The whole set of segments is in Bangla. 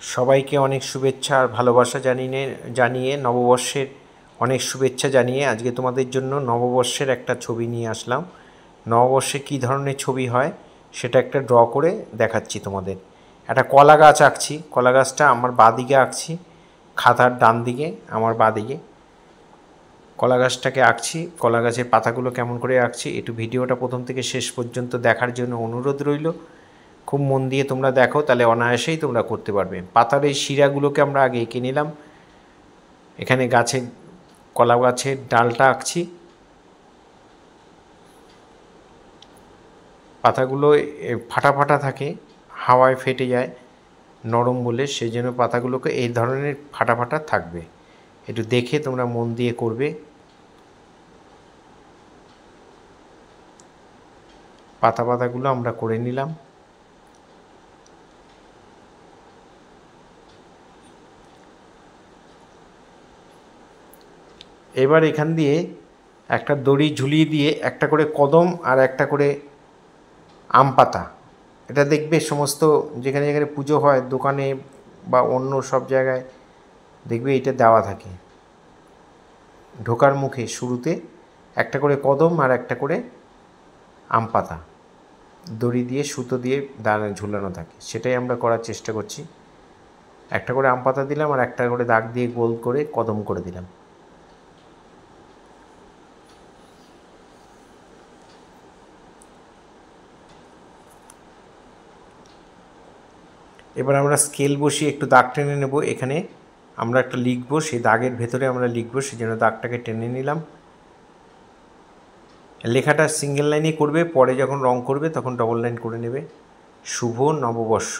সবাইকে অনেক শুভেচ্ছা আর ভালোবাসা জানিয়ে নববর্ষের অনেক শুভেচ্ছা জানিয়ে আজকে তোমাদের জন্য নববর্ষের একটা ছবি নিয়ে আসলাম। নববর্ষে কী ধরনের ছবি হয় সেটা একটা ড্র করে দেখাচ্ছি তোমাদের। একটা কলা গাছ আঁকছি, কলা গাছটা আমার বাঁদিকে আঁকছি, খাতার ডান দিকে আমার বাঁদিকে কলা গাছটাকে আঁকছি। কলা গাছের পাতাগুলো কেমন করে আঁকছি একটু ভিডিওটা প্রথম থেকে শেষ পর্যন্ত দেখার জন্য অনুরোধ রইল। খুব মন দিয়ে তোমরা দেখো, তাহলে অনায়াসেই তোমরা করতে পারবে। পাতার এই শিরাগুলোকে আমরা আগে এঁকে নিলাম। এখানে গাছের কলা গাছের ডালটা আঁকছি। পাতাগুলো ফাটা ফাটা থাকে, হাওয়ায় ফেটে যায় নরম বলে, সেই জন্য পাতাগুলোকে এই ধরনের ফাটা ফাটা থাকবে। একটু দেখে তোমরা মন দিয়ে করবে। পাতাগুলো আমরা করে নিলাম। এবার এখান দিয়ে একটা দড়ি ঝুলিয়ে দিয়ে একটা করে কদম আর একটা করে আম পাতা, এটা দেখবে সমস্ত যেখানে যেখানে পুজো হয় দোকানে বা অন্য সব জায়গায় দেখবে এটা দেওয়া থাকে। ঢোকার মুখে শুরুতে একটা করে কদম আর একটা করে আম পাতা দড়ি দিয়ে সুতো দিয়ে দাঁড়ানো ঝুলানো থাকে, সেটাই আমরা করার চেষ্টা করছি। একটা করে আম পাতা দিলাম আর একটা করে দাগ দিয়ে গোল করে কদম করে দিলাম। এবার আমরা স্কেল বসিয়ে একটু দাগ টেনে নেব। এখানে আমরা একটা লিখব, সেই দাগের ভেতরে আমরা লিখব, সেই জন্য দাগটাকে টেনে নিলাম। লেখাটা সিঙ্গেল লাইনে করবে, পরে যখন রং করবে তখন ডবল লাইন করে নেবে। শুভ নববর্ষ।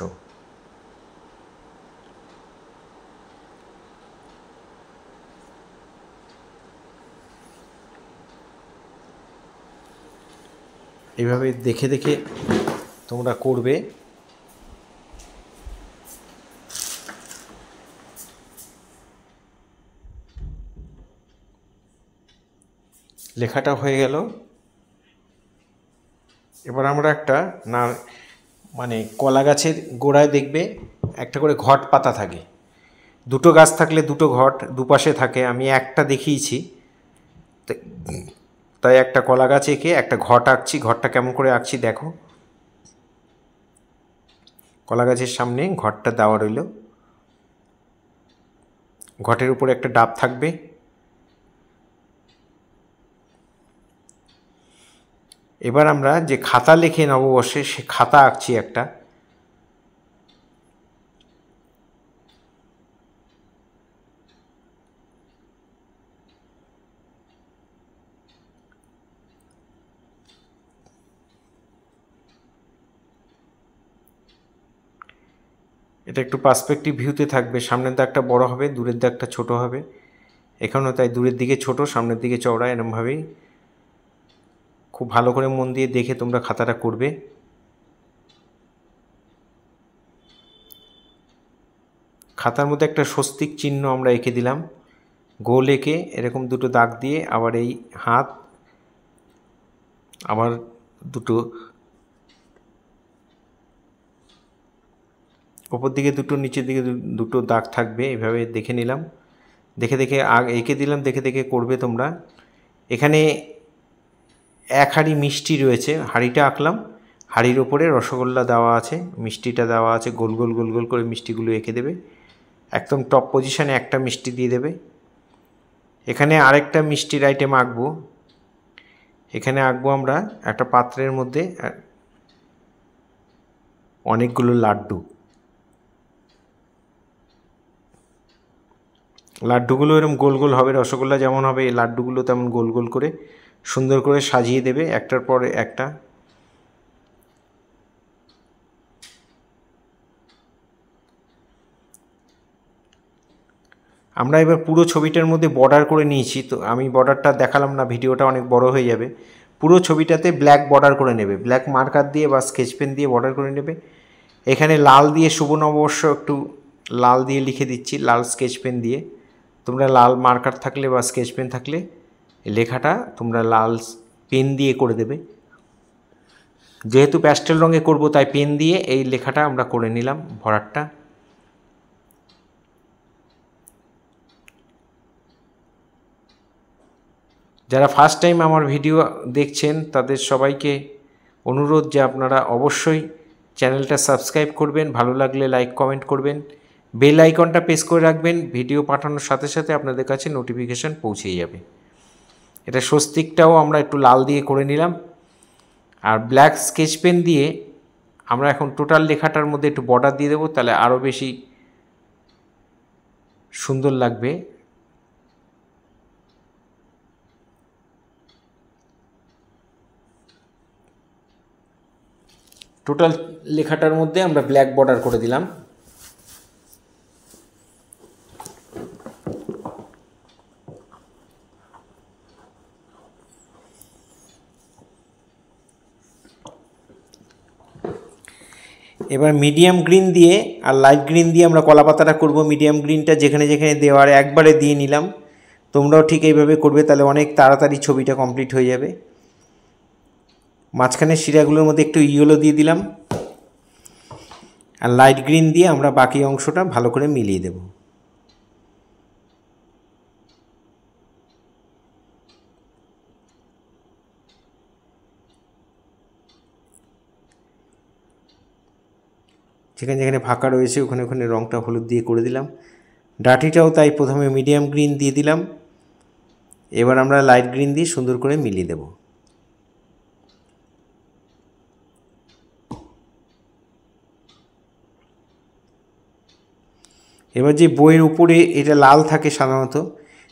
এইভাবে দেখে দেখে তোমরা করবে। লেখাটা হয়ে গেল। এবার আমরা একটা কলা গাছের গোড়ায় দেখবে একটা করে ঘট পাতা থাকে। দুটো গাছ থাকলে দুটো ঘট দুপাশে থাকে, আমি একটা দেখিয়েছি, তাই একটা কলা গাছ এঁকে একটা ঘট আঁকছি। ঘরটা কেমন করে আঁকছি দেখো। কলা গাছের সামনে ঘরটা দেওয়া রইল, ঘটের উপরে একটা ডাব থাকবে। এবার আমরা যে খাতা লিখে নববর্ষে সে খাতা আঁকছি একটা। এটা একটু পার্সপেক্টিভ ভিউতে থাকবে, সামনের দাগটা বড় হবে, দূরের দাগটা ছোট হবে। এখানেও তাই, দূরের দিকে ছোট, সামনের দিকে চওড়া, এরমভাবেই খুব ভালো করে মন দিয়ে দেখে তোমরা খাতাটা করবে। খাতার মধ্যে একটা স্বস্তিক চিহ্ন আমরা এঁকে দিলাম, গোল এঁকে এরকম দুটো দাগ দিয়ে, আবার এই হাত, আবার দুটো ওপর দিকে দুটো, নিচের দিকে দুটো দাগ থাকবে। এইভাবে দেখে নিলাম, দেখে দেখে এঁকে দিলাম, দেখে দেখে করবে তোমরা। এখানে এক হাঁড়ি মিষ্টি রয়েছে, হাঁড়িটা আঁকলাম, হাঁড়ির ওপরে রসগোল্লা দেওয়া আছে, মিষ্টিটা দেওয়া আছে, গোল গোল গোল গোল করে মিষ্টিগুলো এঁকে দেবে। একদম টপ পজিশানে একটা মিষ্টি দিয়ে দেবে। এখানে আরেকটা মিষ্টির আইটেম আঁকবো। এখানে আঁকবো আমরা একটা পাত্রের মধ্যে অনেকগুলো লাড্ডু। লাড্ডুগুলো এরকম গোল গোল হবে, রসগোল্লা যেমন হবে এই লাড্ডুগুলো তেমন গোল গোল করে সুন্দর করে সাজিয়ে দেবে একটার পরে একটা। আমরা এবার পুরো ছবিটার মধ্যে বর্ডার করে নিয়েছি, তো আমি বর্ডারটা দেখালাম না, ভিডিওটা অনেক বড় হয়ে যাবে। পুরো ছবিটাতে ব্ল্যাক বর্ডার করে নেবে, ব্ল্যাক মার্কার দিয়ে বা স্কেচ পেন দিয়ে বর্ডার করে নেবে। এখানে লাল দিয়ে শুভ নববর্ষ একটু লাল দিয়ে লিখে দিচ্ছি, লাল স্কেচ পেন দিয়ে। তোমরা লাল মার্কার থাকলে বা স্কেচ পেন থাকলে লেখাটা তোমরা লাল পেন দিয়ে করে দেবে। যেহেতু প্যাস্টেল রঙে করব তাই পেন দিয়ে এই লেখাটা আমরা করে নিলাম, ভরাটটা। যারা ফার্স্ট টাইম আমার ভিডিও দেখছেন তাদের সবাইকে অনুরোধ যে আপনারা অবশ্যই চ্যানেলটা সাবস্ক্রাইব করবেন, ভালো লাগলে লাইক কমেন্ট করবেন, বেল আইকনটা প্রেস করে রাখবেন, ভিডিও পাঠানোর সাথে সাথে আপনাদের কাছে নোটিফিকেশান পৌঁছে যাবে। এটা স্বস্তিকটাও আমরা একটু লাল দিয়ে করে নিলাম। আর ব্ল্যাক স্কেচ পেন দিয়ে আমরা এখন টোটাল লেখাটার মধ্যে একটু বর্ডার দিয়ে দেবো, তাহলে আরও বেশি সুন্দর লাগবে। টোটাল লেখাটার মধ্যে আমরা ব্ল্যাক বর্ডার করে দিলাম। এবার মিডিয়াম গ্রিন দিয়ে আর লাইট গ্রিন দিয়ে আমরা কলা পাতাটা করবো। মিডিয়াম গ্রিনটা যেখানে যেখানে দেওয়ার একবারে দিয়ে নিলাম। তোমরাও ঠিক এইভাবে করবে, তাহলে অনেক তাড়াতাড়ি ছবিটা কমপ্লিট হয়ে যাবে। মাঝখানে শিরাগুলোর মধ্যে একটু ইয়েলো দিয়ে দিলাম, আর লাইট গ্রিন দিয়ে আমরা বাকি অংশটা ভালো করে মিলিয়ে দেব। যেখানে যেখানে ফাঁকা রয়েছে ওখানে ওখানে রঙটা হলুদ দিয়ে করে দিলাম। ডাটিটাও তাই প্রথমে মিডিয়াম গ্রিন দিয়ে দিলাম, এবার আমরা লাইট গ্রিন দিয়ে সুন্দর করে মিলিয়ে দেব। এবার যে বইয়ের উপরে এটা লাল থাকে সাধারণত,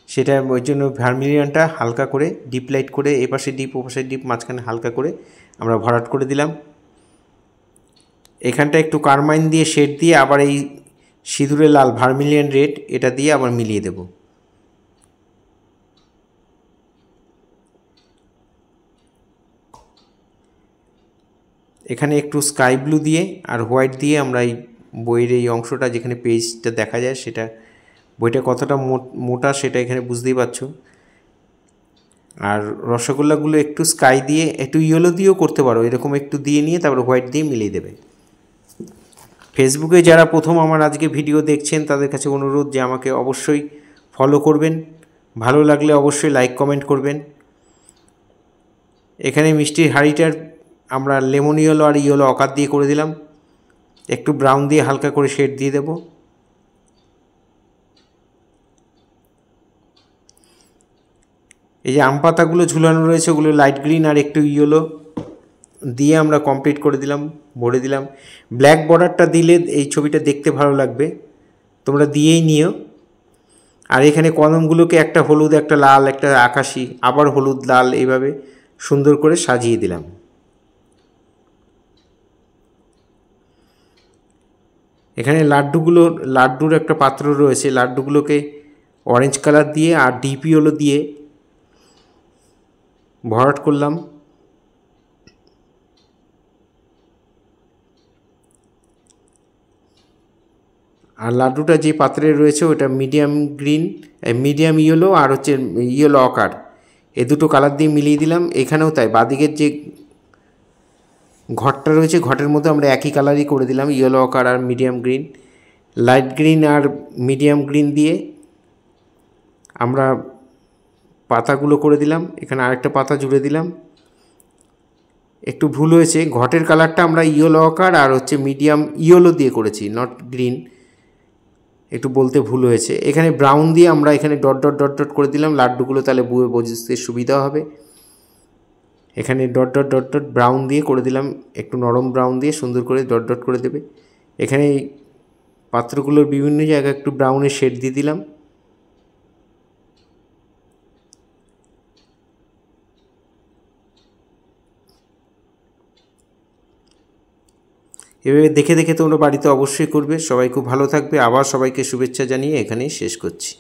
সেটা ওই জন্য ভার্মিলিয়নটা হালকা করে ডিপ লাইট করে এপাশে ডিপ ওপাশে ডিপ মাঝখানে হালকা করে আমরা ভরাট করে দিলাম। এখানটা একটু কারমাইন দিয়ে শেড দিয়ে আবার এই সিঁদুরে লাল ভার্মিলিয়ন রেড এটা দিয়ে আবার মিলিয়ে দেব। এখানে একটু স্কাই ব্লু দিয়ে আর হোয়াইট দিয়ে আমরা এই বইয়ের এই অংশটা যেখানে পেজটা দেখা যায় সেটা বইটা কতটা মোটা সেটা এখানে বুঝতেই পারছো। আর রসগোল্লাগুলো একটু স্কাই দিয়ে একটু ইয়েলো দিয়েও করতে পারো, এরকম একটু দিয়ে নিয়ে তারপর হোয়াইট দিয়ে মিলিয়ে দেবে। ফেসবুকে যারা প্রথম আমার আজকে ভিডিও দেখছেন তাদের কাছে অনুরোধ যে আমাকে অবশ্যই ফলো করবেন, ভালো লাগলে অবশ্যই লাইক কমেন্ট করবেন। এখানে মিষ্টির হাঁড়িটার আমরা লেমন ইয়েলো আর ইয়েলো অকার দিয়ে করে দিলাম, একটু ব্রাউন দিয়ে হালকা করে শেড দিয়ে দেব। এই যে আম পাতাগুলো ঝুলানো রয়েছে ওগুলো লাইট গ্রিন আর একটু ইয়েলো দিয়ে আমরা কমপ্লিট করে দিলাম, ভরে দিলাম। ব্ল্যাক বর্ডারটা দিলে এই ছবিটা দেখতে ভালো লাগবে, তোমরা দিয়েই নিও। আর এখানে কলমগুলোকে একটা হলুদ একটা লাল একটা আকাশি আবার হলুদ লাল এইভাবে সুন্দর করে সাজিয়ে দিলাম। এখানে লাড্ডুর একটা পাত্র রয়েছে, লাড্ডুগুলোকে অরেঞ্জ কালার দিয়ে আর ডিপ ইয়েলো দিয়ে ভরাট করলাম। আর লাড্ডুটা যে পাত্রে রয়েছে ওটা মিডিয়াম গ্রিন মিডিয়াম ইয়েলো আর হচ্ছে ইয়েলো অকার এই দুটো কালার দিয়ে মিলিয়ে দিলাম। এখানেও তাই বাদিকের যে ঘরটা রয়েছে ঘটের মধ্যে আমরা একই কালারই করে দিলাম, ইয়েলো অকার আর মিডিয়াম গ্রিন। লাইট গ্রিন আর মিডিয়াম গ্রিন দিয়ে আমরা পাতাগুলো করে দিলাম। এখানে আরেকটা পাতা জুড়ে দিলাম। একটু ভুল হয়েছে, ঘটের কালারটা আমরা ইয়েলো অকার আর হচ্ছে মিডিয়াম ইয়েলো দিয়ে করেছি, নট গ্রিন, একটু বলতে ভুল হয়েছে। এখানে ব্রাউন দিয়ে আমরা এখানে ডট ডট ডট ডট করে দিলাম লাড্ডুগুলো, তাহলে বুঝতে সুবিধা হবে। এখানে dot dot dot dot brown দিয়ে করে দিলাম, একটু নরম ব্রাউন দিয়ে সুন্দর করে ডট ডট করে দেবে। এখানে পাত্রগুলোর বিভিন্ন জায়গায় একটু ব্রাউনের শেড দিয়ে দিলাম। এভাবে দেখে দেখে তোমরা বাড়িতে অবশ্যই করবে। সবাই খুব ভালো থাকবে। আবার সবাইকে শুভেচ্ছা জানিয়ে এখানেই শেষ করছি।